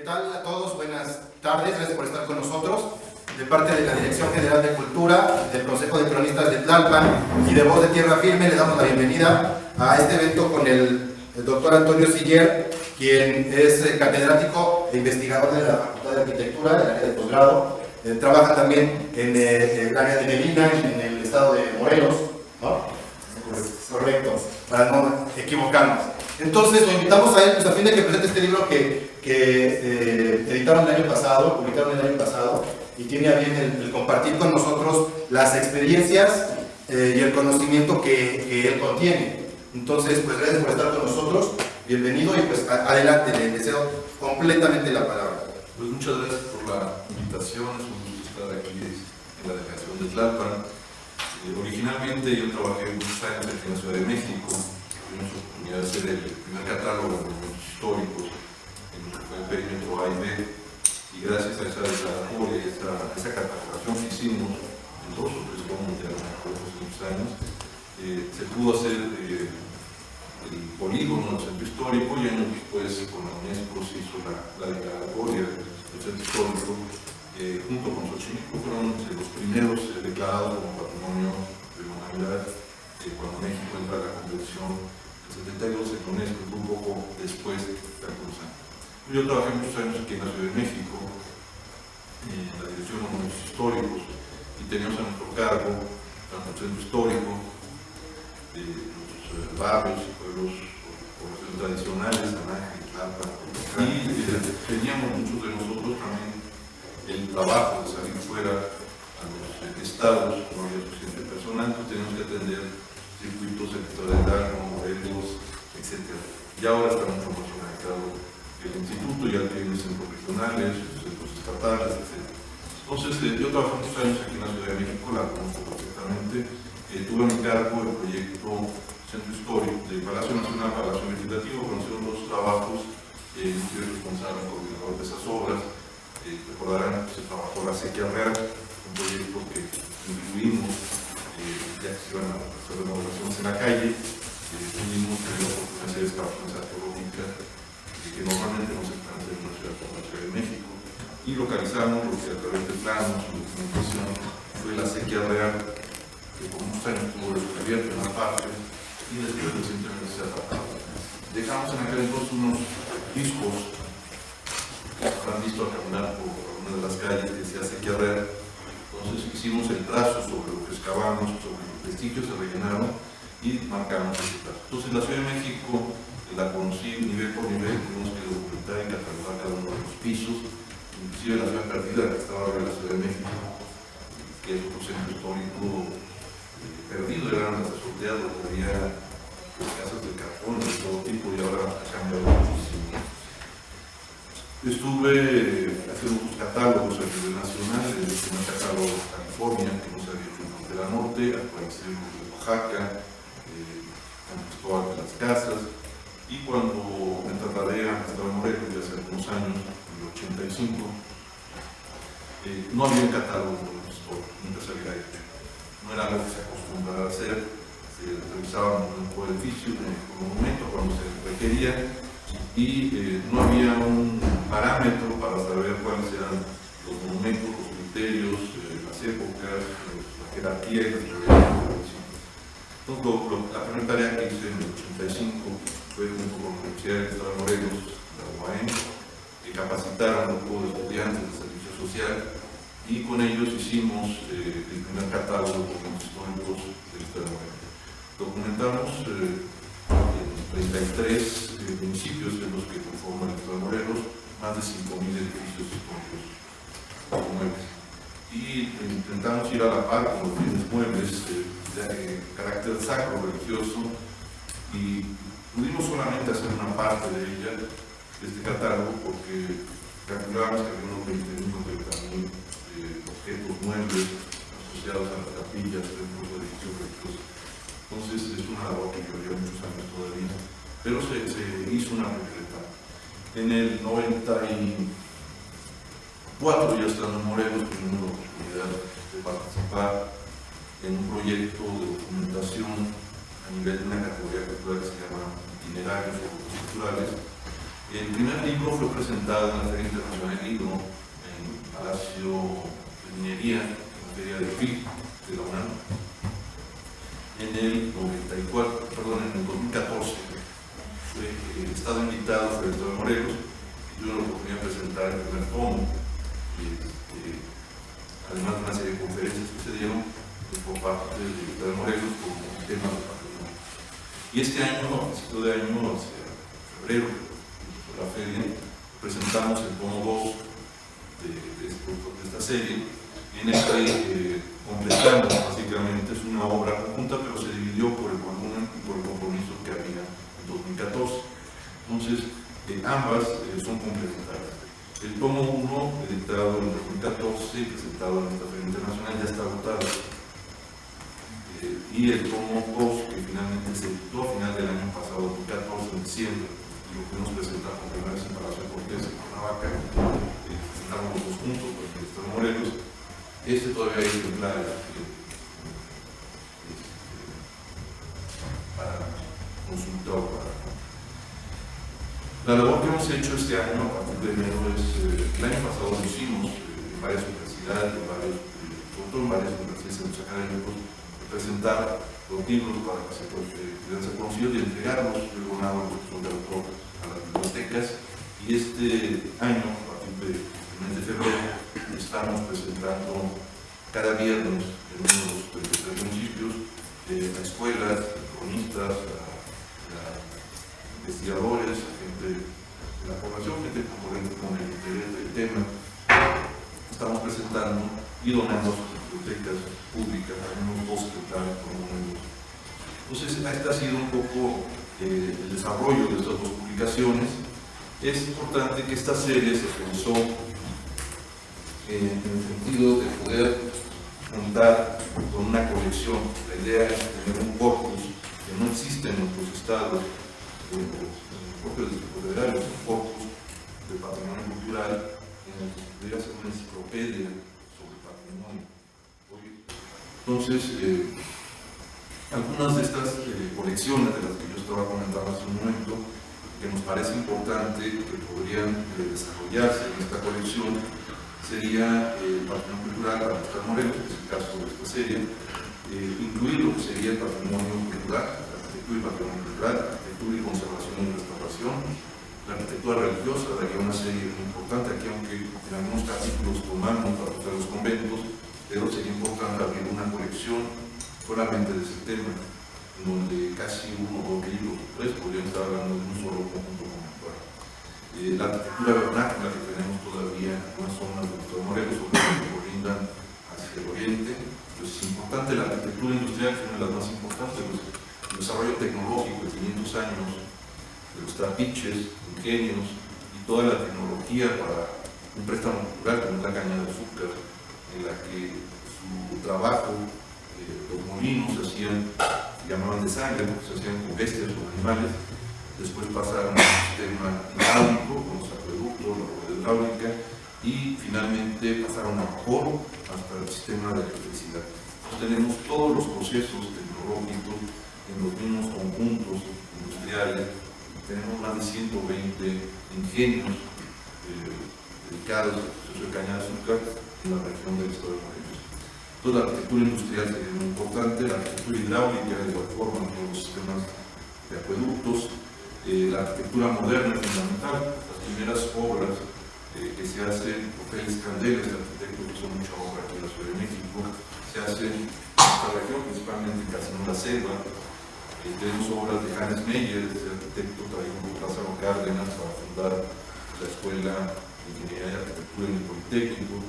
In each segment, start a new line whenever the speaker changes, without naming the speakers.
tal a todos? Buenas tardes, gracias por estar con nosotros. De parte de la Dirección General de Cultura, del Consejo de Cronistas de Tlalpan y de Voz de Tierra Firme, le damos la bienvenida a este evento con el doctor Antonio Siller, quien es catedrático e investigador de la Facultad de Arquitectura, del área de posgrado. Trabaja también en el área de Medina, en el estado de Morelos, ¿no? Correcto, para no equivocarnos. Entonces lo invitamos a él pues, a fin de que presente este libro que editaron el año pasado, publicaron el año pasado, y tiene a bien el compartir con nosotros las experiencias y el conocimiento que él contiene. Entonces, pues gracias por estar con nosotros, bienvenido y pues adelante, le deseo completamente la palabra.
Pues muchas gracias por la invitación, es un gusto estar aquí en la delegación de Tlalpan. Originalmente yo trabajé muchos años aquí en la Ciudad de México, tuvimos la oportunidad de hacer el primer catálogo de monumentos históricos en lo que fue el perímetro A y B, y gracias a esa declaratoria y esa catalogación que hicimos en 2 o 3 tomos ya hace muchos años, se pudo hacer el polígono del centro histórico, y años después con la UNESCO se hizo la declaratoria del centro histórico. Junto con Xochimilco fueron los primeros declarados como patrimonio de la humanidad cuando México entra a la convención del 72 en UNESCO, un poco después de algunos años. Yo trabajé muchos años aquí en la Ciudad de México, en la Dirección de Monumentos Históricos, y teníamos a nuestro cargo tanto el centro histórico, los barrios y pueblos poblaciones tradicionales, San Ángel, Tlalpan, y teníamos muchos de nosotros también el trabajo de salir fuera a los estados, no había suficiente personal, pues teníamos que atender circuitos sectoriales, modelos, etc. Y ahora está mucho más organizado el instituto, ya tiene centros regionales, centros estatales, etc. Entonces, yo trabajé muchos años aquí en la Ciudad de México, la conozco perfectamente. Tuve a mi cargo el proyecto Centro Histórico del Palacio Nacional, Palacio Legislativo, con los trabajos, fui responsable coordinador de esas obras. Recordarán que se trabajó la sequía real, un proyecto que incluimos, ya que se iban a hacer remodelaciones en la calle, tuvimos la oportunidad de hacer excavaciones arqueológicas que normalmente no se pueden hacer en una ciudad como la Ciudad de México, y localizamos lo que a través de planos y documentación fue la sequía real, que por muchos años estuvo descubierta en una parte y después recientemente se ha tratado. Dejamos en aquel entonces unos discos que han visto a caminar por una de las calles que se hace real. Entonces hicimos el trazo sobre lo que excavamos, sobre los vestigios, se rellenaron y marcamos ese trazo. Entonces la Ciudad de México la conocí nivel por nivel, tuvimos que documentar y catalogar cada uno de los pisos, inclusive la ciudad perdida que estaba ahora en la Ciudad de México, que es otro centro histórico perdido, eran las sorteadas, había casas de cartón de todo tipo y ahora ha cambiado muchísimo. Estuve haciendo unos catálogos a nivel nacional, el primer catálogo de California, que no se había hecho en Frontera Norte, apareció el de Oaxaca, San Cristóbal de las Casas, y cuando me trasladé a Estado de Morelos, ya hace algunos años, en el 85, no había un catálogo de los históricos, nunca se había hecho. No era algo que se acostumbraba a hacer, se revisaba por edificio, por monumento, cuando se requería, y no había un parámetro para saber cuáles eran los monumentos, los criterios, las épocas, la jerarquía y las prioridades del municipio. Entonces, la primera tarea que hice en el 85 fue junto con la Universidad del Estado de Morelos, la UAM, que capacitaron a un grupo de estudiantes de servicio social, y con ellos hicimos el primer catálogo de monumentos históricos del Estado de Morelos. Documentamos 33 municipios en los que conforman el Estado de Morelos, más de 5.000 edificios históricos muebles. Y intentamos ir a la par con los bienes muebles de carácter sacro religioso, y pudimos solamente hacer una parte de ella, de este catálogo, porque calculábamos que había unos 20.000 o 30.000 objetos muebles asociados a las capillas dentro de edificios religiosos. Entonces es una labor que llevaría muchos años todavía, pero se hizo una primera etapa. En el 94, ya estando en Morelos, tuvimos la oportunidad de participar en un proyecto de documentación a nivel de una categoría cultural que se llama itinerarios culturales, El primer libro fue presentado en la Feria Internacional del Libro en el Palacio de Minería, en la Feria del FIL de la UNAM. En el 2014 fue estado invitado por el Estado de Morelos y tuve la oportunidad de presentar el primer tomo, además de una serie de conferencias que se dieron por parte del Estado de Morelos como tema de patrimonio. Y este año, a principio de año, hacia febrero, la feria, presentamos el tomo 2 de esta serie, en el que completamos básicamente, es una obra conjunta, pero se dividió por el volumen y por el compromiso que había en 2014. Entonces, ambas son complementarias. El tomo 1, editado en 2014 y presentado en esta Feria Internacional, ya está agotado. Y el tomo 2, que finalmente se editó a final del año pasado, 2014, en diciembre, y lo pudimos presentar por primera vez en Palacio de Cortés, en Cuernavaca, presentamos los dos juntos con el Estado de Morelos. Este todavía hay ejemplares para consultar. La labor que hemos hecho este año, a partir de enero, es, el año pasado lo hicimos en varias universidades, sobre todo en varias universidades, centros académicos, presentar los libros para que se puedan ser conocidos y entregarlos luego a los profesores de autor a las bibliotecas. Y este año, a partir del mes de febrero, estamos presentando cada viernes en uno de los 33 municipios a escuelas, cronistas, a investigadores, a gente de la población, gente concurrente con el interés del tema. Estamos presentando y donando a sus bibliotecas públicas, unos 2 ejemplares por uno. Entonces, este ha sido un poco el desarrollo de estas 2 publicaciones. Es importante que esta serie se pensó en el sentido de poder contar con una colección. La idea es tener un corpus que no existe en nuestros estados, en el propio Distrito Federal, un corpus de patrimonio cultural en el que podría ser una enciclopedia sobre patrimonio. Entonces, algunas de estas colecciones de las que yo estaba comentando hace un momento, que nos parece importante que podrían desarrollarse en esta colección, sería el patrimonio cultural para los Morelos, que es el caso de esta serie, incluir lo que sería el patrimonio cultural, la arquitectura y patrimonio cultural, arquitectura y conservación y restauración, la arquitectura religiosa, daría una serie muy importante aquí, aunque en algunos capítulos tomamos para los conventos, pero sería importante abrir una colección solamente de ese tema, en donde casi 1 o 2 libros, 3 podrían estar hablando de un solo conjunto conceptual. La arquitectura vernácula que tenemos todavía en algunas zonas del Estado de Morelos, sobre todo que colindan hacia el oriente, pues es importante la arquitectura industrial, que es una de las más importantes, pues, el desarrollo tecnológico de 500 años, de los trapiches, ingenios y toda la tecnología para un préstamo cultural como es la caña de azúcar, en la que su trabajo, los molinos se hacían, se llamaban de sangre, se hacían con bestias o animales, después pasaron al sistema hidráulico, con los acueductos, la rueda hidráulica, y finalmente pasaron a vapor hasta el sistema de electricidad. Entonces tenemos todos los procesos tecnológicos en los mismos conjuntos industriales, tenemos más de 120 ingenios dedicados al proceso de caña de azúcar en la región del Estado de Morelos. Entonces la arquitectura industrial sería muy importante, la arquitectura hidráulica de igual forma, todos los sistemas de acueductos, la arquitectura moderna es fundamental, las primeras obras que se hacen por Félix Candela, este arquitecto que hizo mucha obra aquí en la Ciudad de México, se hacen en esta región, principalmente en Casino La Selva. Tenemos obras de Hannes Meyer, este arquitecto traído por Lázaro Cárdenas para fundar la Escuela de Ingeniería y Arquitectura en el Politécnico,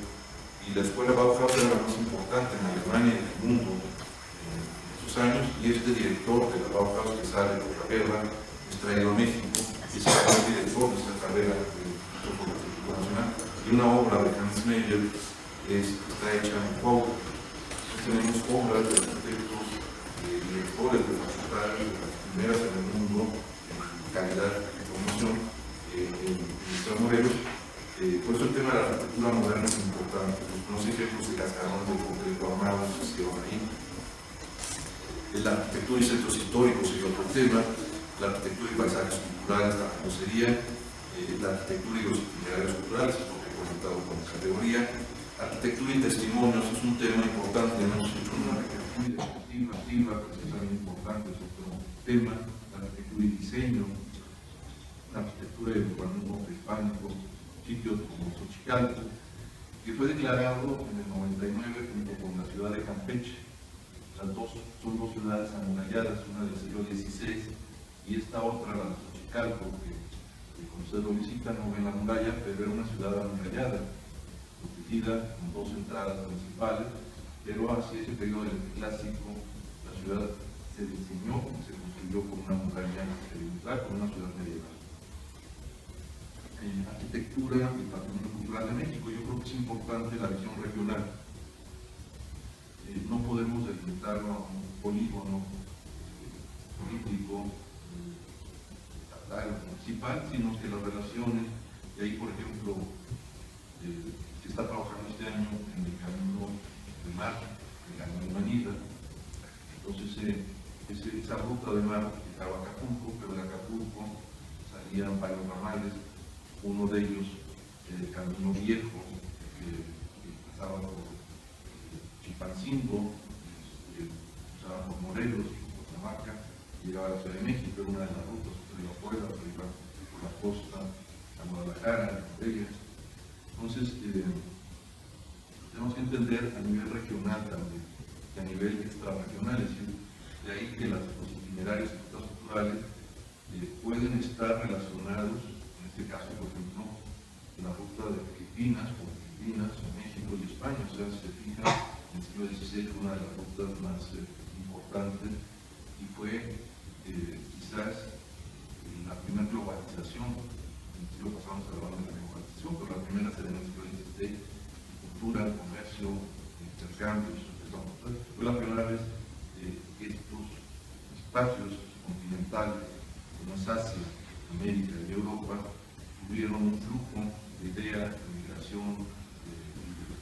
y la Escuela Bauhaus era la más importante en Alemania y en el mundo en esos años, y este director de la Bauhaus que sale por la guerra es traído a México y es el director de esta carrera del Instituto Politécnico Nacional, y una obra de Hannes Meyer está hecha en Cuautla. Tenemos obras de arquitectos, directores de facultades, de las primeras en el mundo en calidad de formación en el Estado de Morelos. Por eso el tema de la arquitectura moderna es importante. Los ejemplos de cascarones de concreto armado se hicieron ahí. La arquitectura y centros históricos sería otro tema. La arquitectura y paisajes culturales tampoco sería. la arquitectura y los itinerarios culturales, es lo que he comentado con categoría. Arquitectura y testimonios es un tema importante, hemos hecho una arquitectura que es también importante, es otro tema, la arquitectura y diseño, la arquitectura y urbanismo prehispánico, sitios como Xochicalco, que fue declarado en el 99 junto con la ciudad de Campeche. Las dos son dos ciudades amuralladas, una del siglo XVI y esta otra, la de Xochicalco, que cuando ustedes lo visitan no ven la muralla, pero era una ciudad amurallada, protegida con dos entradas principales, pero hacia ese periodo del clásico la ciudad se diseñó, se construyó con una muralla perimetral, con una ciudad medieval. En arquitectura y patrimonio cultural de México, yo creo que es importante la visión regional. No podemos delimitarlo a un polígono político estatal, municipal, sino que las relaciones, y ahí por ejemplo se está trabajando este año en el camino de mar, el camino de Manila. Entonces esa ruta de mar llegaba a Acapulco, pero de Acapulco salían varios ramales, uno de ellos el camino viejo que pasaba por Chilpancingo, pasaba por Morelos, por Cuernavaca, llegaba a la Ciudad de México, era una de las rutas, por iba afuera, por la costa, a Guadalajara, a Morelia. Entonces, tenemos que entender a nivel regional también, y a nivel extrarregional, es decir, de ahí que los itinerarios culturales pueden estar relacionados, en este caso, por ejemplo, la ruta de Filipinas, México y España. O sea, si se fijan, en el siglo XVI fue una de las rutas más importantes y fue quizás la primera globalización. En el siglo pasado se hablaba de la globalización, pero la primera se dio en el siglo XVI, cultura, comercio, intercambios. Fue la primera vez que estos espacios continentales, como es Asia, América y Europa, tuvieron un flujo de ideas, de migración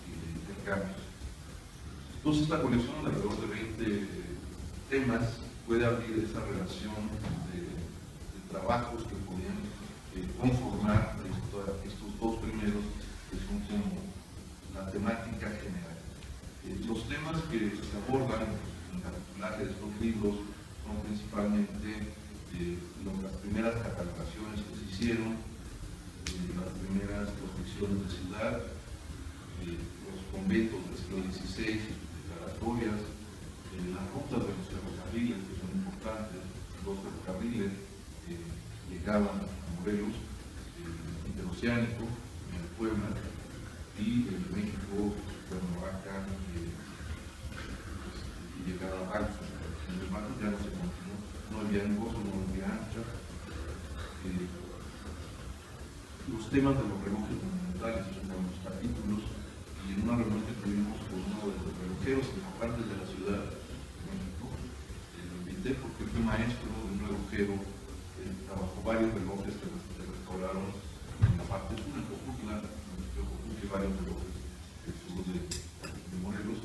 y de intercambios. Entonces, esta colección de alrededor de 20 temas puede abrir esa relación de trabajos que podían conformar estos dos primeros, que son como la temática general. Los temas que se abordan en particular de estos libros son principalmente las primeras catalogaciones que se hicieron, las primeras construcciones de ciudad, los conventos del siglo XVI, declaratorias, las rutas de los ferrocarriles, que son importantes. Los ferrocarriles llegaban a Morelos, interoceánico, en Puebla, y en México, Cuernavaca, y llegaron a Alfa. En el mar ya no se continuó, no había gozo, no había ancha. Los temas de los relojes monumentales son los capítulos, y en una reunión que tuvimos con uno de los relojeros importantes de la Ciudad de México, lo invité porque fue maestro de un relojero, trabajó varios relojes que se restauraron en la parte sur, en Cojutla, varios relojes del sur de Morelos.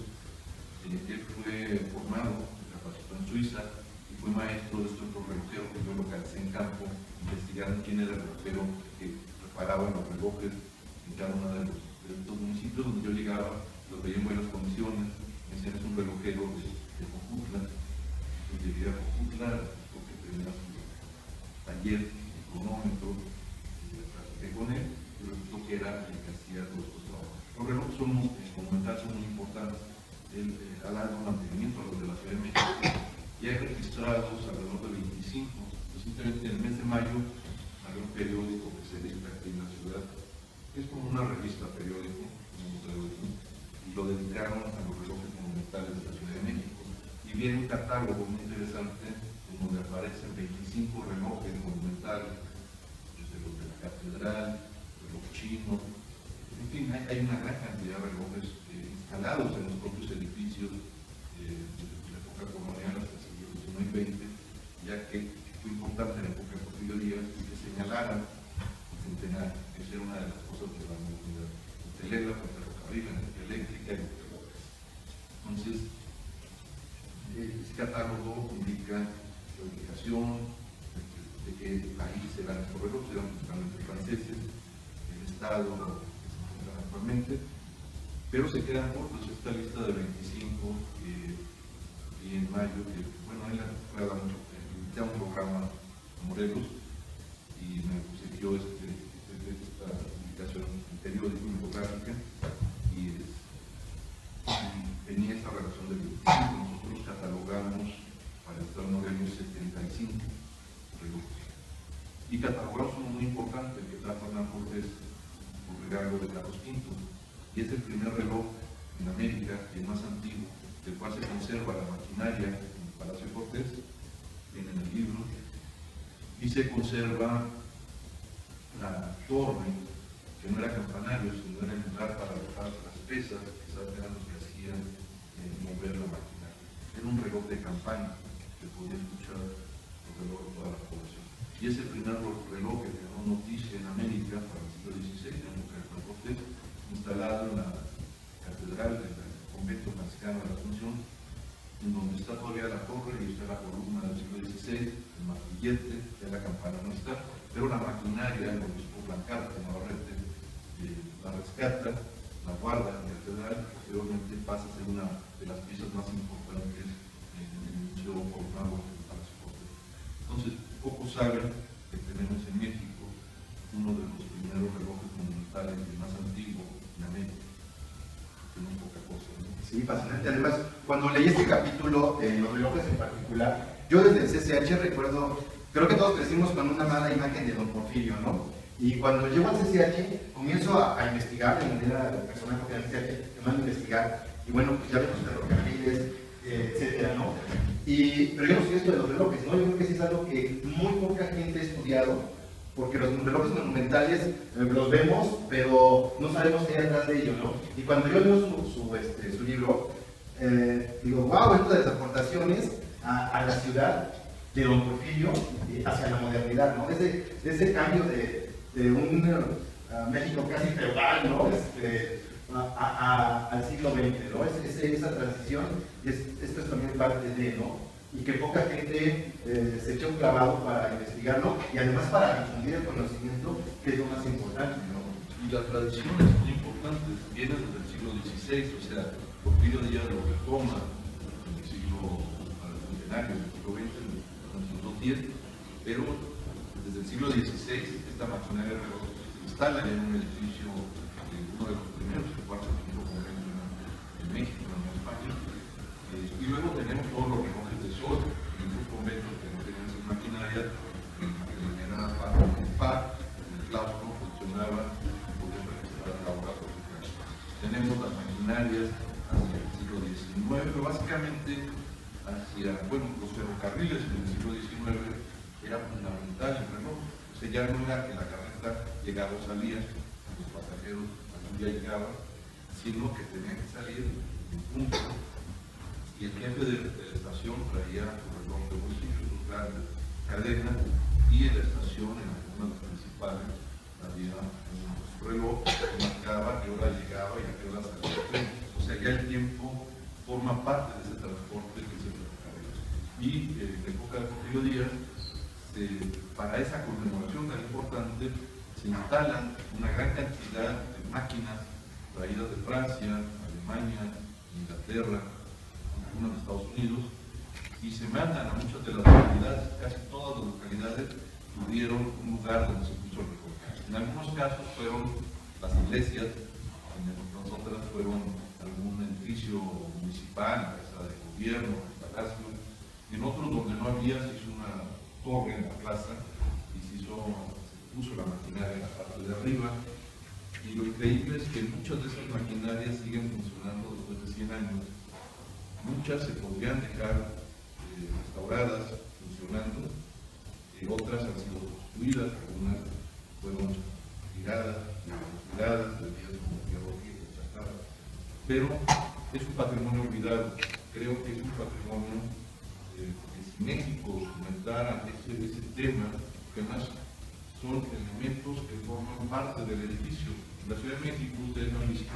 Él fue formado, capacitó en Suiza, y fue maestro de este otro relojero que yo localicé en campo, investigando quién era el relojero que reparaban los relojes en cada uno de estos municipios donde yo llegaba, los veía en buenas condiciones. Me decían, es un relojero de Cojutla. Yo llegué a Cojutla porque tenía su taller, el cronómetro, y practiqué con él, y resultó que era el que hacía todos estos trabajos. Los relojes son monumentales, son muy importantes. Él ha dado mantenimiento a los de la Ciudad de México y hay registrados alrededor de 25. Recientemente, en el mes de mayo, había un periódico que se edita aquí en la ciudad, que es como una revista periódico, y lo dedicaron a los relojes monumentales de la Ciudad de México. Y viene un catálogo muy interesante en donde aparecen 25 relojes monumentales, desde los de la catedral, reloj chino, en fin, hay una gran cantidad de relojes instalados en los propios edificios de la época colonial hasta el siglo XIX y XX, ya que fue importante en la época de Porfirio Díaz que señalaran el centenario. Esa era una de las cosas de la modernidad. El telégrafo, el ferrocarril, la energía eléctrica y los relojes. Entonces, ese catálogo indica la ubicación, de qué país eran estos relojes, eran principalmente franceses, estado que se encuentran actualmente, pero se quedan cortos esta lista de 25 y en mayo, que bueno, él recuerda mucho, ya un programa a Morelos y me obsequió esta publicación en periódico, infográfica, y tenía esta relación de 25, nosotros catalogamos para el Estado de Morelos 75 relojes. Y catalogamos uno muy importante que está Hernán Cortés por regalo de Carlos V, y es el primer reloj en América y el más antiguo, del cual se conserva la maquinaria en el Palacio Cortés, viene en el libro, y se conserva la torre, que no era campanario, sino era el lugar para alojar las pesas, que eran los que hacían mover la maquinaria. Era un reloj de campaña que podía escuchar los relojes de toda la población. Y es el primer reloj que ganó noticia en América para el siglo XVI, en época de Hernán Cortés, instalado en la catedral del convento franciscano de la Asunción, en donde está todavía la torre y está la columna del siglo XVI, el martillete, ya la campana no está, pero la maquinaria, el obispo Blancarte, Navarrete, la rescata, la guarda en la catedral, y posteriormente pasa a ser una de las piezas más importantes en el Museo Coronado del Palacio Cortés. Entonces, pocos saben que tenemos en México uno de los primeros relojes monumentales y más antiguo en América. No es poca cosa, ¿no?
Sí, fascinante. Además, cuando leí este capítulo, los relojes en particular, yo desde el CCH recuerdo, creo que todos crecimos con una mala imagen de Don Porfirio, ¿no? Y cuando llego al CCH, comienzo a investigar, de manera personal, porque en el CCH me mando a investigar, y bueno, pues ya vemos ferrocarriles, etcétera, ¿no? Pero yo no sé esto de los relojes, ¿no? Yo creo que sí es algo que muy poca gente ha estudiado, porque los relojes monumentales los vemos, pero no sabemos qué hay atrás de ellos, ¿no? Y cuando yo leo su libro, digo, wow, esto de las aportaciones a la ciudad de Don Porfirio hacia la modernidad, ¿no? Ese cambio de un México casi feudal, ¿no? Al siglo XX, ¿no? Esa transición, esto es también parte de, ¿no? Y que poca gente se echa un clavado para investigarlo y además para difundir el conocimiento, que es lo más importante, ¿no?
Y la tradición es muy importante, viene desde el siglo XVI, o sea, Porfirio Díaz lo retoma en el siglo centenario, del siglo XX, en el siglo X, pero desde el siglo XVI esta maquinaria de reloj se instala en un edificio, uno de los primeros que cuarto tipo convento en México, en España, y luego tenemos todos los relojes de sol, en esos conventos que no tenían sus maquinarias, que era un par, el claustro funcionaba y podía registrar la hora por su casa. Tenemos las maquinarias hacia el siglo XIX, pero básicamente hacia, bueno, los ferrocarriles en el siglo XIX era fundamental el reloj. O sea, ya no era que la carreta llegaba o salía, los pasajeros algún día llegaban, sino que tenían que salir en punto. Y el jefe de la estación traía su reloj de bolsillo, sus grandes cadenas, y en la estación, en algunas de las principales, había un reloj que marcaba qué hora llegaba y a qué hora salía el tren. O sea, ya el tiempo forma parte de ese transporte que es el ferrocarril. Y en la época de Porfirio Díaz, para esa conmemoración tan importante, se instalan una gran cantidad de máquinas traídas de Francia, Alemania, Inglaterra, algunos de Estados Unidos, y se mandan a muchas de las localidades, casi todas las localidades tuvieron un lugar donde se puso el reloj. En algunos casos fueron las iglesias, en otras fueron algún edificio municipal, casa de gobierno, palacio, en otros donde no había se hizo una torre en la plaza y se puso la maquinaria en la parte de arriba. Y lo increíble es que muchas de esas maquinarias siguen funcionando después de 100 años. Muchas se podrían dejar restauradas, funcionando, otras han sido construidas, algunas fueron tiradas, debido como tierra vieja, chatarra. Pero es un patrimonio olvidado. Creo que es un patrimonio que si México documentara ese tema, que además son elementos que forman parte del edificio. En la Ciudad de México, ustedes han visto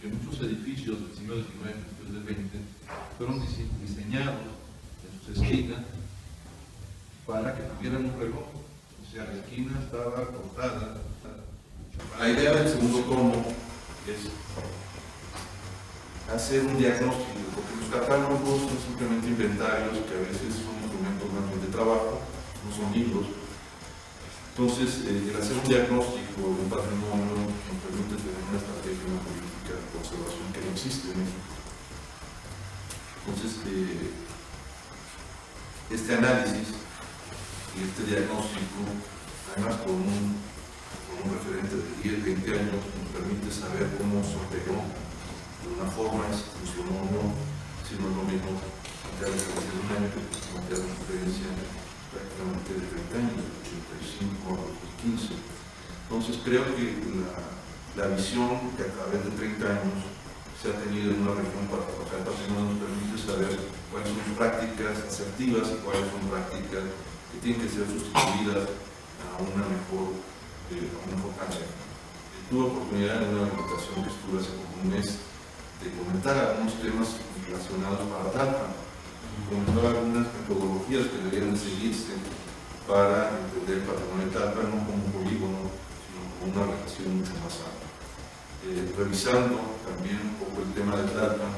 que muchos edificios del siglo XIX, después del XX, fueron diseñados en sus esquinas para que tuvieran un reloj. O sea, la esquina estaba cortada La idea del segundo tomo es hacer un diagnóstico, porque los catálogos son simplemente inventarios que a veces son instrumentos más bien de trabajo, no son libros. Entonces, el hacer un diagnóstico de un patrimonio nos permite tener una estrategia, una política de conservación que no existe en México. Entonces, este análisis y este diagnóstico, además con un referente de 10, 20 años, nos permite saber cómo se operó de una forma, si funcionó o no, si no es lo mismo plantear la experiencia de un año que plantear una experiencia prácticamente de 30 años, de 85 a 2015. Entonces creo que la visión que a través de 30 años se ha tenido en una región para trabajar el patrimonio nos permite saber cuáles son prácticas asertivas y cuáles son prácticas que tienen que ser sustituidas a una mejor cancha. Tuve oportunidad en una invitación que estuve hace como un mes de comentar algunos temas relacionados para Tlalpan, comentar algunas metodologías que deberían seguirse para entender el patrimonio de Tlalpan no como un polígono, sino como una relación mucho más amplia. Revisando también un poco el tema de Tlalpan,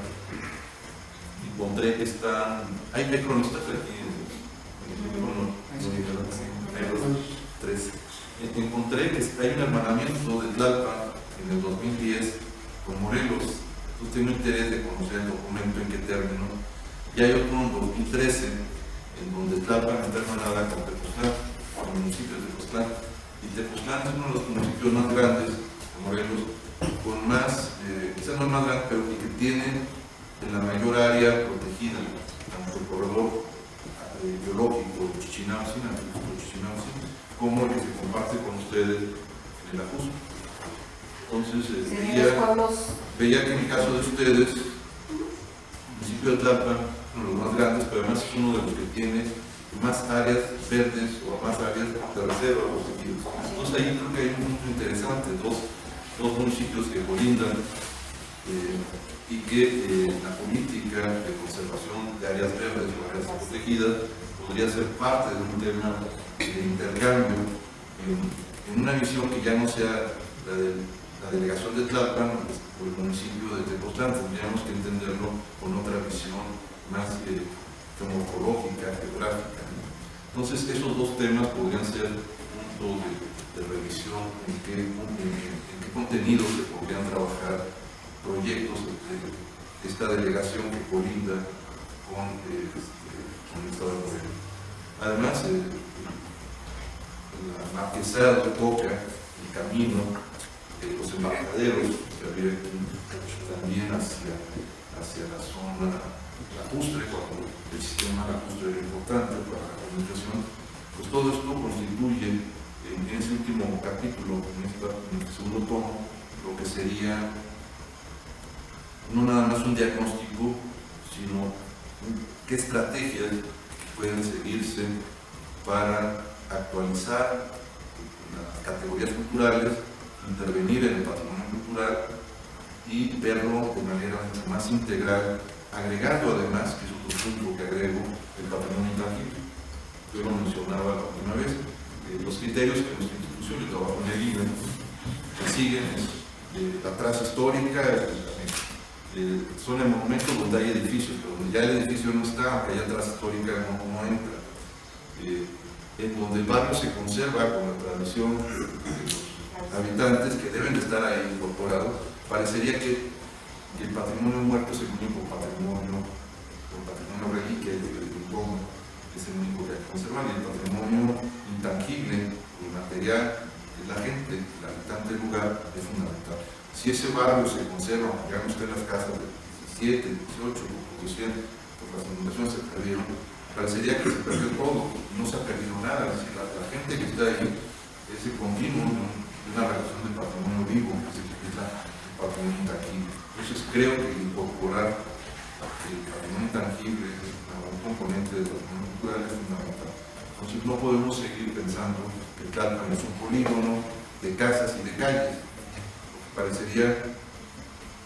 encontré que hay cronistas aquí hay tres. Encontré que hay un hermanamiento de Tlalpan en el 2010 con Morelos. Entonces tengo interés de conocer el documento, en qué término. Y hay otro en 2013 en donde Tlalpan está hermanada con Tepoztlán, con el municipio de Tepoztlán. Y Tepoztlán es uno de los municipios más grandes de Morelos, con más, quizás no es más grande, pero que tiene en la mayor área protegida, tanto el corredor biológico de Chichinautzin, como el que se comparte con ustedes en el Ajusco. Entonces, veía que en el caso de ustedes, el municipio de Tlalpan, uno de los más grandes, pero además es uno de los que tiene más áreas verdes o más áreas de reserva protegidas. Entonces, ahí creo que hay un punto interesante, dos municipios que colindan y que la política de conservación de áreas verdes o áreas protegidas podría ser parte de un tema de intercambio en una visión que ya no sea la de la delegación de Tlalpan o el municipio de Tepoztlán. Tendríamos que entenderlo con otra visión más morfológica, geográfica. Entonces, esos dos temas podrían ser puntos de revisión en qué contenidos se podrían trabajar proyectos de esta delegación que colinda con el Estado de Morelos. Además, la marquesada de Coca, el camino, los embarcaderos que había también hacia la zona lacustre, cuando el sistema lacustre era importante para la comunicación, pues todo esto constituye en ese último capítulo, en este segundo tomo, lo que sería no nada más un diagnóstico, sino qué estrategias pueden seguirse para actualizar las categorías culturales, intervenir en el patrimonio cultural y verlo de manera mucho más integral, agregando además, que es otro punto que agrego, el patrimonio intangible. Yo lo mencionaba la última vez, los criterios que nuestra institución, yo trabajo en el INE, siguen la traza histórica, son el momento donde hay edificios, pero donde ya el edificio no está, aunque haya traza histórica no entra. En donde el barrio se conserva con la tradición de los habitantes que deben de estar ahí incorporados, parecería que el patrimonio muerto es el único patrimonio, el patrimonio reliquia del Roma, es el único que hay que conservar, y el patrimonio intangible, el material, es la gente, el habitante del lugar, es fundamental. Si ese barrio se conserva, ya no estén las casas de 17, 18, 200, por las inundaciones se perdieron, parecería que se perdió todo, no se ha perdido nada. Es decir, la gente que está ahí es el continuo de una relación de patrimonio vivo, que es el patrimonio intangible. Entonces creo que incorporar el patrimonio intangible a un componente del patrimonio cultural es fundamental. Entonces no podemos seguir pensando que Tlalpan es un polígono de casas y de calles. Parecería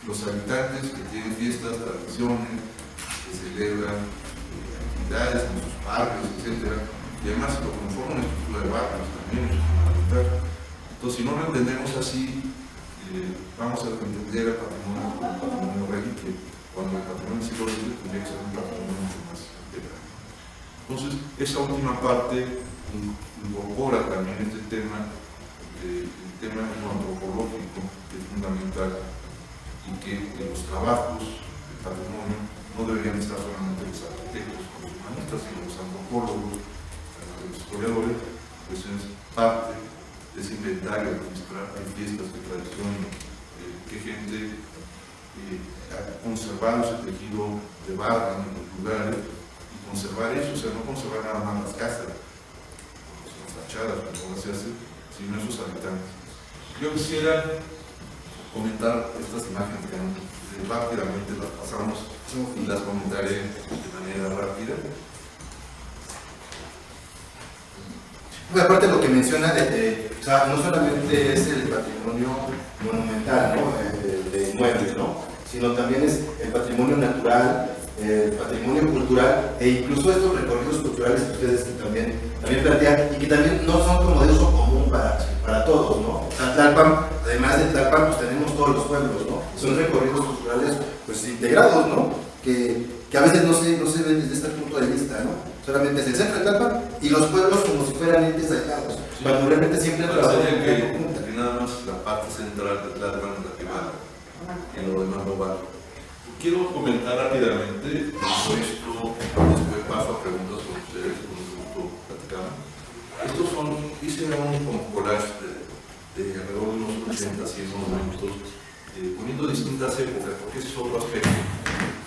los habitantes que tienen fiestas, tradiciones, que celebran actividades en sus barrios, etc. Y además lo conforma una estructura de barrios también, es fundamental. Entonces, si no lo entendemos así, vamos a entender el patrimonio como un patrimonio reliquia, cuando el patrimonio del siglo XX tendría que ser un patrimonio mucho más integral. Entonces, esa última parte incorpora también este tema, el tema antropológico, que es fundamental, y que los trabajos de patrimonio no deberían estar solamente los arquitectos, los humanistas, sino los antropólogos, los historiadores, pues es parte de ese inventario de nuestras fiestas, de tradición, qué gente ha conservado ese tejido de barra en los lugares, y conservar eso, o sea, no conservar nada más las casas, las fachadas, como se hace, sino esos habitantes. Yo quisiera comentar estas imágenes que rápidamente las pasamos y las comentaré de manera rápida.
Bueno, aparte de lo que menciona, o sea, no solamente es el patrimonio monumental, ¿no? de inmuebles, ¿no? Sino también es el patrimonio natural, el patrimonio cultural e incluso estos recorridos culturales que ustedes también plantean y que también no son como de uso común para todos, ¿no? O sea, Tlalpan, además de Tlalpan, pues tenemos todos los pueblos, ¿no? Son recorridos culturales pues integrados, ¿no? Que a veces no se ven desde este punto de vista, ¿no? Solamente es el centro de Tlalpan y los pueblos como si fueran entes aislados,
Sí.
cuando realmente siempre trabajan en
que nada más la parte central de Tlalpan es la que va, y lo demás no va. Quiero comentar rápidamente, todo esto, después paso a preguntas con ustedes, con el gusto platicar. Estos son, hice un collage de alrededor de unos 80, 100 monumentos, poniendo distintas épocas, porque ese es otro aspecto.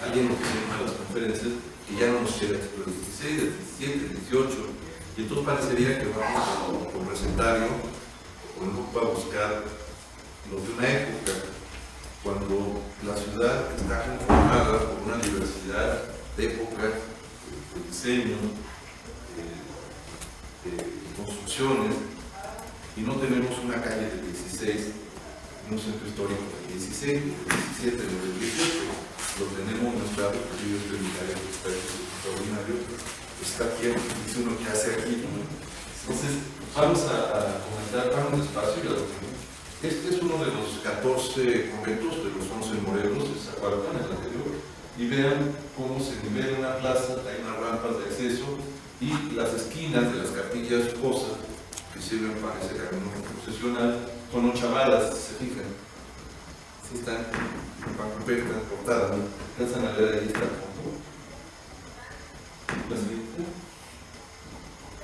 Alguien nos dice en una de las conferencias que ya no nos queda el 16, el 17, el 18, y entonces parecería que vamos con recetario, con un grupo a buscar lo de una época, cuando la ciudad está conformada por una diversidad de épocas, de diseños, de construcciones, y no tenemos una calle del 16, un centro histórico del 16, del 17, del 18, lo tenemos en nuestro lado, porque yo estoy en mi área, que está extraordinario, está aquí, dice uno que hace aquí. Entonces, vamos a comentar, vamos despacio y a lo que este es uno de los 14 conventos, de los 11 morelos, de Zacualpan, el anterior, y vean cómo se nivela una plaza, hay unas rampas de acceso, y las esquinas de las capillas cosas que sirven para ese camino procesional son ochavadas, se fijan. Sí están perfectas, cortadas, ¿no? Alcanzan a ver ahí está el fondo. La siguiente.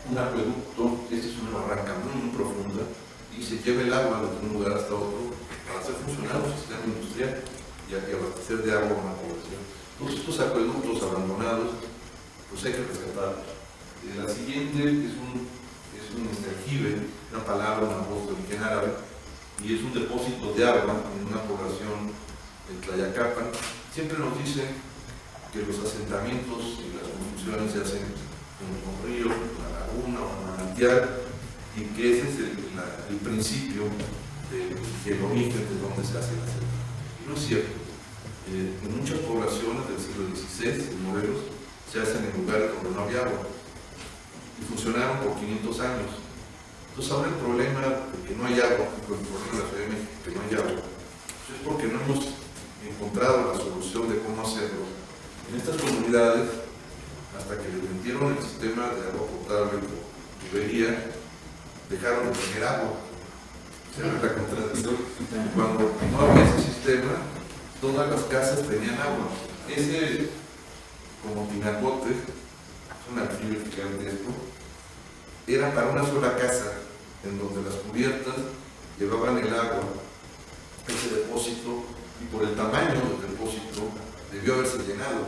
Un acueducto, esta es una barranca muy profunda, y se lleva el agua de un lugar hasta otro para hacer funcionar un sistema industrial y abastecer de agua a una población. Todos estos acueductos abandonados, pues hay que rescatarlos. La siguiente es un aljibe, una palabra, una voz de origen árabe, y es un depósito de agua en una población de Tlayacapan. Siempre nos dicen que los asentamientos y las construcciones se hacen en un río, una laguna o un manantial, y que ese es el principio del origen de donde se hace la selva. Y no es cierto. En muchas poblaciones del siglo XVI, en Morelos, se hacen en lugares donde no había agua y funcionaron por 500 años. Entonces ahora el problema de que no hay agua, por el problema de la Ciudad de México, que no hay agua, es porque no hemos encontrado la solución de cómo hacerlo. En estas comunidades, hasta que les metieron el sistema de agua potable por tubería, dejaron de tener agua. Se ve la contradicción. Cuando no había ese sistema, todas las casas tenían agua. Ese, como Pinacote, es un aljibe gigantesco, era para una sola casa, en donde las cubiertas llevaban el agua, ese depósito, y por el tamaño del depósito debió haberse llenado.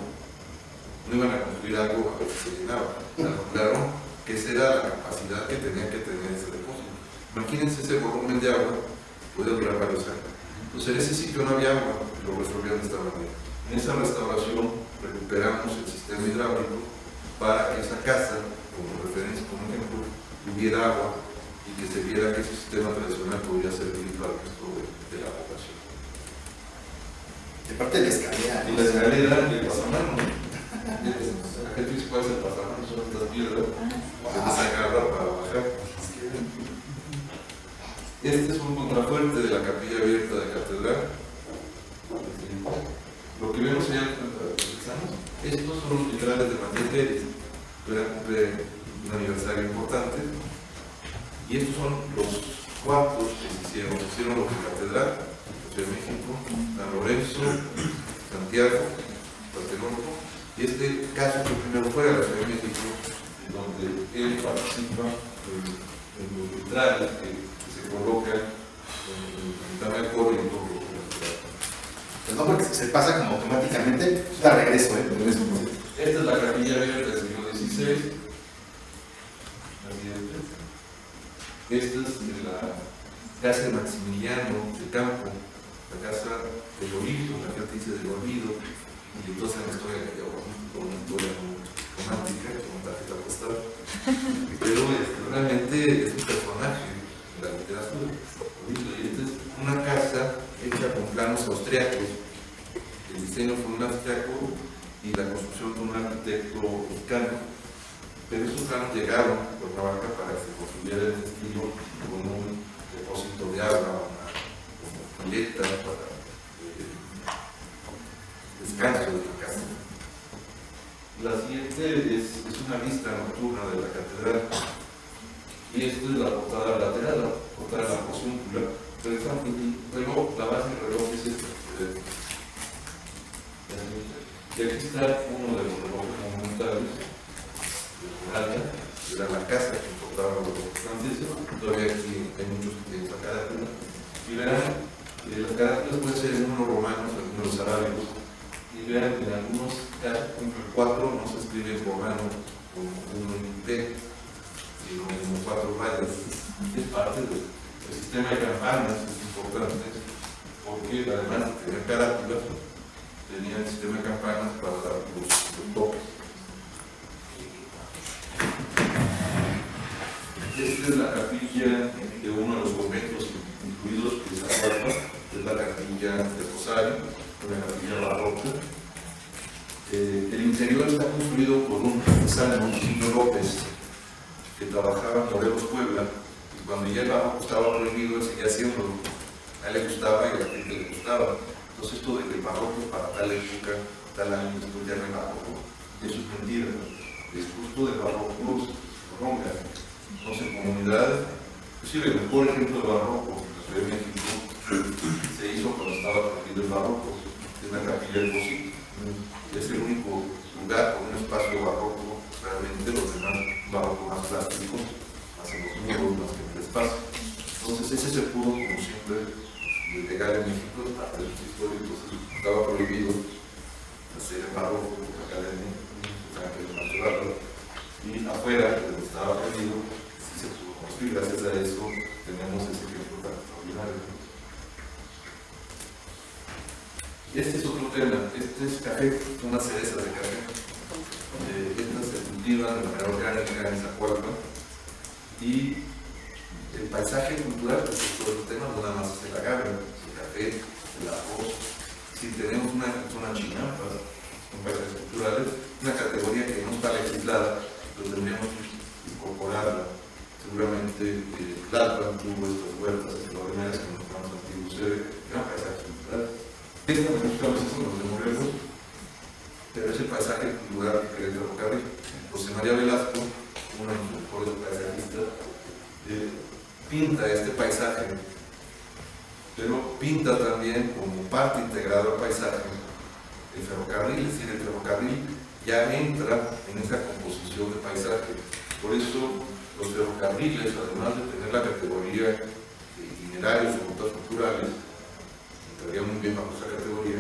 No iban a construir algo a ver si se llenaba. Calcularon que esa era la capacidad que tenía que tener ese depósito. Imagínense ese volumen de agua, puede durar varios años. Entonces en ese sitio no había agua, lo resolvieron de esta manera. En esa restauración recuperamos el sistema hidráulico para que esa casa, como referencia, como ejemplo, tuviera agua y que se viera que ese sistema tradicional podría servir para el resto de la población.
De parte de la escalera.
Y la escalera y el pasamano. La gente dice cuál es el pasamano, son estas piedras que se agarra para bajar. Este es un contrafuerte de la capilla abierta de catedral. Lo que vemos allá, estos son los vitrales de Matías Pérez, un aniversario importante. Y estos son los cuartos que se hicieron los de catedral, Ciudad de México, San Lorenzo, Santiago, Tlatelolco. Y este caso que primero fue a la Ciudad de México, donde él participa en los vitrales que se colocan en el coro y en todo lo que
pues no, porque se pasa como automáticamente, la regreso, regreso.
Esta es la capilla abierta del siglo XVI. Esta es la casa de Maximiliano de Campo, la casa del olvido, la que dice del olvido, y entonces la historia que lleva una historia romántica, con tarjeta postal, pero realmente es un personaje de la literatura. Y esta es una casa hecha con planos austriacos. El diseño fue un austriaco y la construcción fue un arquitecto mexicano. Pero esos planos llegaron por Cuernavaca para que se construyera el estilo con un depósito de agua, una pileta para descanso de la casa. La siguiente es una vista nocturna de la catedral. Y esto es la portada lateral, la portada de la porciúncula. Pero luego la base del reloj es esta. Y aquí está uno de los relojes monumentales. Era la casa que importaba los protestantes. Todavía aquí hay muchos que tienen esa carátula. Y verán, las carátulas pueden ser en unos romanos, algunos arábigos. Y vean que en algunos casos, el 4 no se escribe en romano como uno en P, sino en 4 rayas. Es parte del sistema de campanas, es importante, porque además de tener carátulas, tenía el sistema de campanas para dar los toques. Esta es la capilla de uno de los conventos incluidos de Zacualpa, es la capilla de Rosario, una capilla barroca. El interior está construido por un artesano, Chino López, que trabajaba en Morelos, Puebla, y cuando ya el barroco estaba prohibido, él seguía haciéndolo. A él le gustaba y a la gente le gustaba. Entonces esto de que el barroco para tal época, tal año, después ya no hay barroco, eso es mentira. El gusto del barroco se prolonga. Entonces, en comunidades, inclusive el mejor ejemplo de barroco en la Ciudad de México se hizo cuando estaba prohibido el barroco, es la capilla del Pocito. Es el único lugar con un espacio barroco, realmente los demás barroco más plásticos, más en los muros, más que en el espacio. Entonces, ese se pudo, como siempre, legal en México, es parte de su historia. Entonces, estaba prohibido hacer el barroco en la academia, y afuera, donde estaba prohibido, se pudo construir. Gracias a eso tenemos ese ejemplo tan extraordinario. Este es otro tema. Este es café, unas cerezas de café. Estas se cultivan de manera orgánica en Zacualpa. Y el paisaje cultural, que es todo el tema, no nada más es el agave, el café, el arroz. Si tenemos una chinampa, son paisajes culturales, una categoría que no está legislada, pero tendríamos que incorporarla. Seguramente Tlalpan tuvo estas huertas extraordinarias que nos más antiguos eran paisajes culturales. Esta me gusta a veces con los de Morelos, pero es el paisaje cultural que es de ferrocarril. José María Velasco, uno de los mejores paisajistas, pinta este paisaje, pero pinta también como parte integrada del paisaje el ferrocarril, es decir, el ferrocarril ya entra en esa composición de paisaje. Por eso los ferrocarriles, además de tener la categoría de itinerarios o rutas culturales, entraría muy bien bajo esa categoría,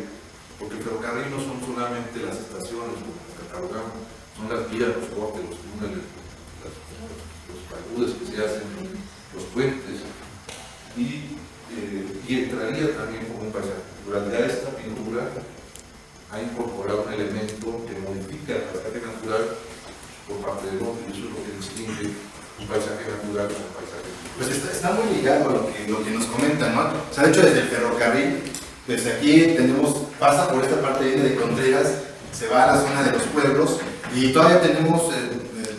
porque el ferrocarril no son solamente las estaciones, como catalogamos, son las vías, los cortes, los túneles, los taludes que se hacen, los puentes, y entraría también como un paisaje cultural. Ya esta pintura ha incorporado un elemento que modifica el paisaje natural por parte del hombre, y eso es lo que distingue un paisaje natural de un paisaje cultural.
Pues está muy ligado a lo que nos comentan, ¿no? O sea, de hecho, desde el ferrocarril, desde aquí pasa por esta parte de Contreras, se va a la zona de los pueblos, y todavía tenemos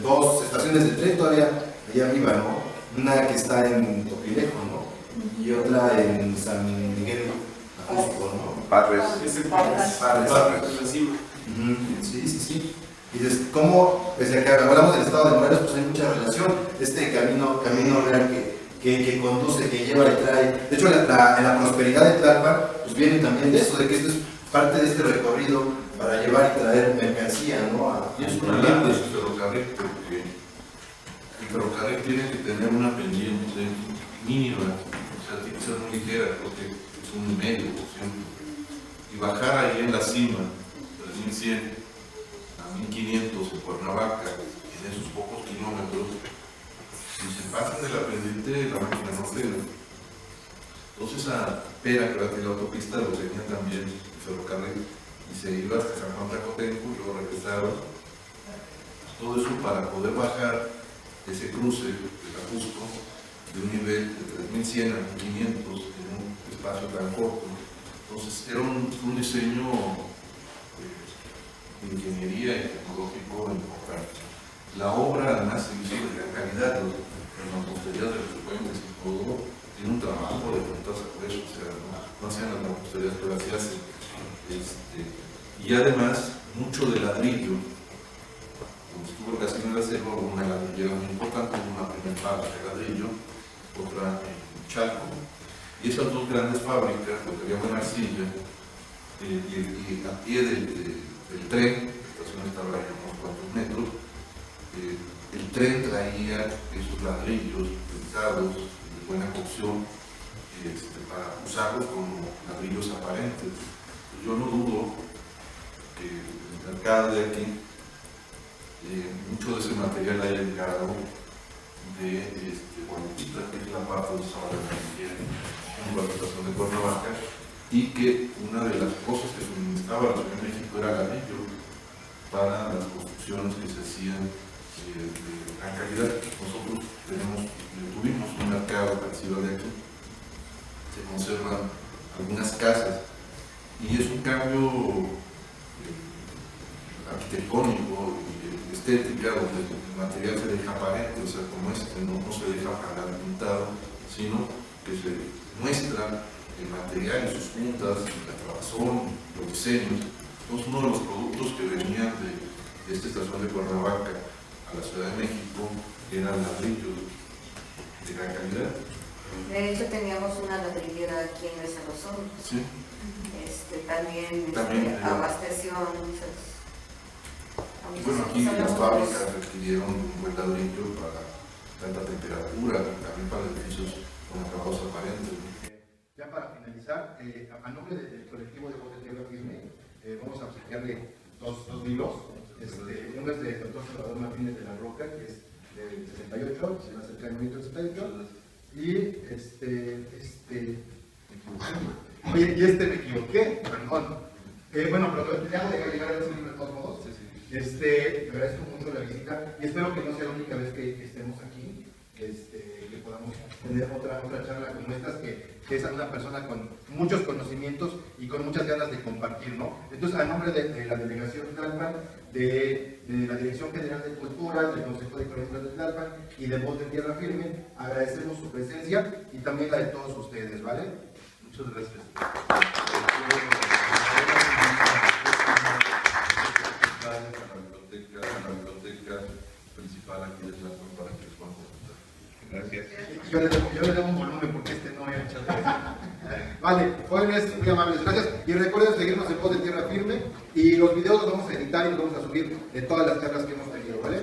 dos estaciones de tren todavía allá arriba, ¿no? Una que está en Topilejo, ¿no? y otra en San Miguel Ajusco, ¿no?
Parres.
Parres.
Parres.
Sí, sí, sí. Y dices, ¿cómo? Pese a que hablamos del estado de Morelos, pues hay mucha relación. Este camino real que conduce, que lleva y trae. De hecho, en la prosperidad de Tlalpan, pues viene también de eso, de que esto es parte de este recorrido para llevar y traer mercancía, ¿no?
Y es una lana del ferrocarril, porque el ferrocarril tiene que tener una pendiente mínima, o sea, tiene que ser muy ligera, creo que es 1,5%. Y bajar ahí en la cima, de 1100 a 1500 en Cuernavaca, en esos pocos kilómetros, si se pasan de la pendiente, la máquina no frena. Entonces a Pera, que va a tener la autopista, lo tenía también el ferrocarril, y se iba hasta San Juan Tlacotenco y luego regresaba. Todo eso para poder bajar ese cruce de Ajusco de un nivel de 3100 a 1500 en un espacio tan corto. Entonces era un diseño de ingeniería y tecnológico importante. La obra además se hizo de gran calidad, las mamposterías de los puentes y todo, tiene un trabajo de puntas a hueso, o sea, no hacían las mamposterías, pero así hacen. Y además, mucho de ladrillo, como estuvo casi en el acero, una ladrillera muy importante, una primera fábrica de ladrillo, otra en Chalco. Y esas dos grandes fábricas, lo que había en arcilla, y a pie del tren, la estación estaba ahí a unos cuantos metros, el tren traía esos ladrillos pensados de buena cocción para usarlos como ladrillos aparentes. Yo no dudo que el mercado de aquí, mucho de ese material haya llegado de Guadalquivir, que es la parte de Sabana de la estación de Cuernavaca, y que una de las cosas que suministraba la Ciudad de México era ladrillo para las construcciones que se hacían de gran calidad. Nosotros tuvimos un mercado parecido de aquí, se conservan algunas casas, y es un cambio arquitectónico y estética, donde el material se deja aparente, o sea, como no se deja para pintado, sino que se muestra el material y sus puntas, la trabazón, los diseños. Entonces, uno de los productos que venían de esta estación de Cuernavaca a la Ciudad de México eran ladrillos de gran calidad.
De hecho, teníamos una ladrillera aquí en Mesa Rosón.
Sí.
También abasteció a muchos.
Bueno, aquí las fábricas requirieron un buen ladrillo para tanta temperatura, también para edificios con acabados aparentes.
Ya para finalizar, a nombre del colectivo de Voz de Tierra Firme, vamos a obsequiarle dos libros. Uno es del doctor Salvador Martínez de la Roca, que es del 68, se va a acercar el 1968, y oye, y me equivoqué, perdón. Bueno, pero te hago dejar llegar a ese libro de todos modos. Te agradezco mucho la visita y espero que no sea la única vez que estemos aquí, que podamos tener otra charla como estas, que es una persona con muchos conocimientos y con muchas ganas de compartir, ¿no? Entonces, a nombre de la delegación Tlalpan, de la Dirección General de Cultura, del Consejo de Cronistas de Tlalpan y de Voz de Tierra Firme, agradecemos su presencia y también la de todos ustedes, ¿vale? Muchas gracias.
La biblioteca principal aquí de Tlalpan para que les puedan consultar.
Gracias.
Yo le debo un volumen porque no era hecho. Vale, jóvenes, muy amables, gracias. Y recuerden seguirnos en Voz de Tierra Firme y los videos los vamos a editar y los vamos a subir de todas las charlas que hemos tenido, ¿vale?